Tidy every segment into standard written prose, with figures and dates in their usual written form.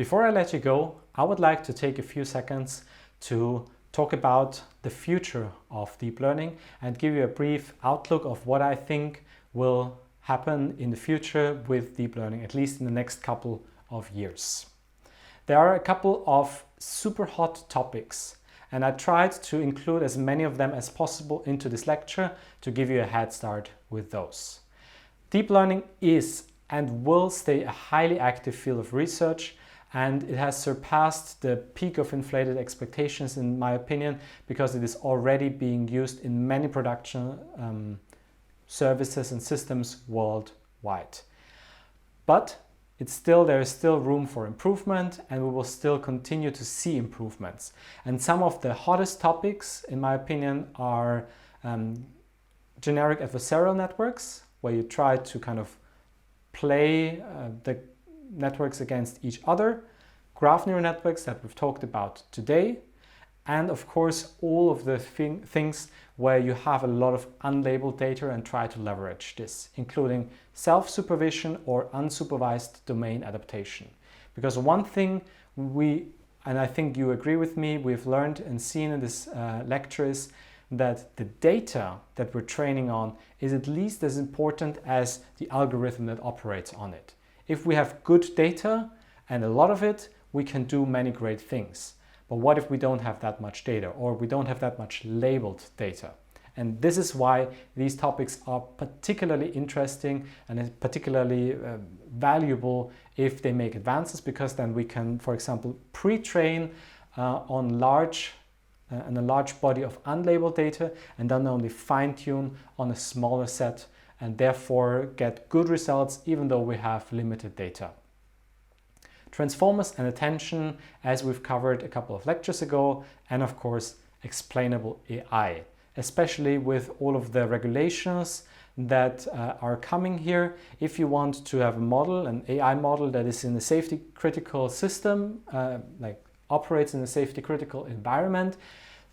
Before I let you go, I would like to take a few seconds to talk about the future of deep learning and give you a brief outlook of what I think will happen in the future with deep learning, at least in the next couple of years. There are a couple of super hot topics, and I tried to include as many of them as possible into this lecture to give you a head start with those. Deep learning is and will stay a highly active field of research, and it has surpassed the peak of inflated expectations in my opinion, because it is already being used in many production services and systems worldwide. But there is still room for improvement, and we will still continue to see improvements. And some of the hottest topics, in my opinion, are generic adversarial networks, where you try to kind of play the networks against each other, graph neural networks that we've talked about today, and of course all of the things where you have a lot of unlabeled data and try to leverage this, including self-supervision or unsupervised domain adaptation. Because one thing and I think you agree with me, we've learned and seen in this lecture is that the data that we're training on is at least as important as the algorithm that operates on it. If we have good data and a lot of it, we can do many great things. But what if we don't have that much data, or we don't have that much labeled data? And this is why these topics are particularly interesting and particularly valuable if they make advances, because then we can, for example, pre-train on a large body of unlabeled data, and then only fine-tune on a smaller set, and therefore get good results even though we have limited data. Transformers and attention, as we've covered a couple of lectures ago, and of course explainable AI, especially with all of the regulations that are coming here. If you want to have a model, an AI model that is in a safety critical system, like operates in a safety critical environment,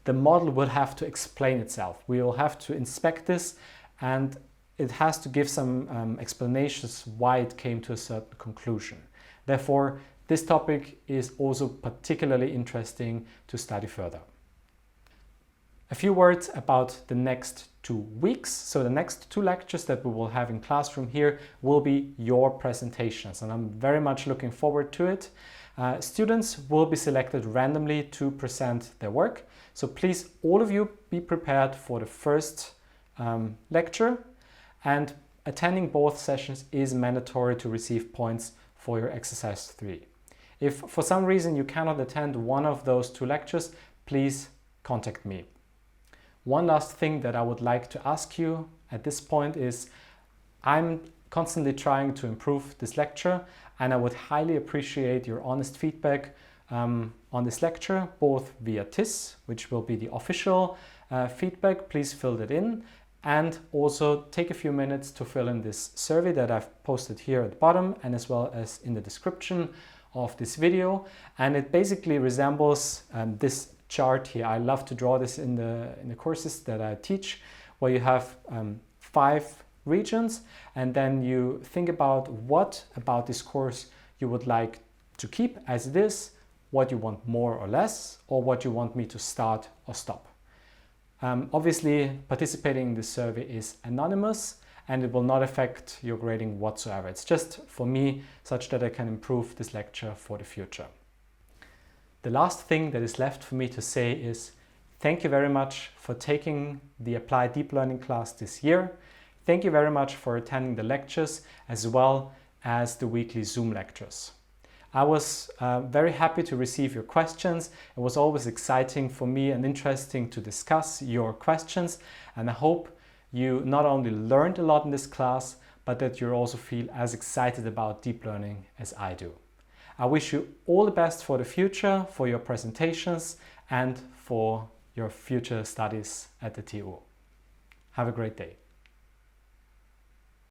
the model will have to explain itself. We will have to inspect this, and it has to give some explanations why it came to a certain conclusion. Therefore, this topic is also particularly interesting to study further. A few words about the next 2 weeks. So the next 2 lectures that we will have in classroom here will be your presentations, and I'm very much looking forward to it. Students will be selected randomly to present their work. So please, all of you, be prepared for the first lecture, and attending both sessions is mandatory to receive points for your exercise 3. If for some reason you cannot attend one of those 2 lectures, please contact me. One last thing that I would like to ask you at this point is, I'm constantly trying to improve this lecture, and I would highly appreciate your honest feedback on this lecture, both via TIS, which will be the official feedback. Please fill that in, and also take a few minutes to fill in this survey that I've posted here at the bottom, and as well as in the description of this video. And it basically resembles this chart here. I love to draw this in the courses that I teach, where you have 5 regions, and then you think about what about this course you would like to keep as it is, what you want more or less, or what you want me to start or stop. Obviously, participating in this survey is anonymous, and it will not affect your grading whatsoever. It's just for me, such that I can improve this lecture for the future. The last thing that is left for me to say is thank you very much for taking the Applied Deep Learning class this year. Thank you very much for attending the lectures as well as the weekly Zoom lectures. I was very happy to receive your questions. It was always exciting for me and interesting to discuss your questions, and I hope you not only learned a lot in this class, but that you also feel as excited about deep learning as I do. I wish you all the best for the future, for your presentations, and for your future studies at the TU. Have a great day.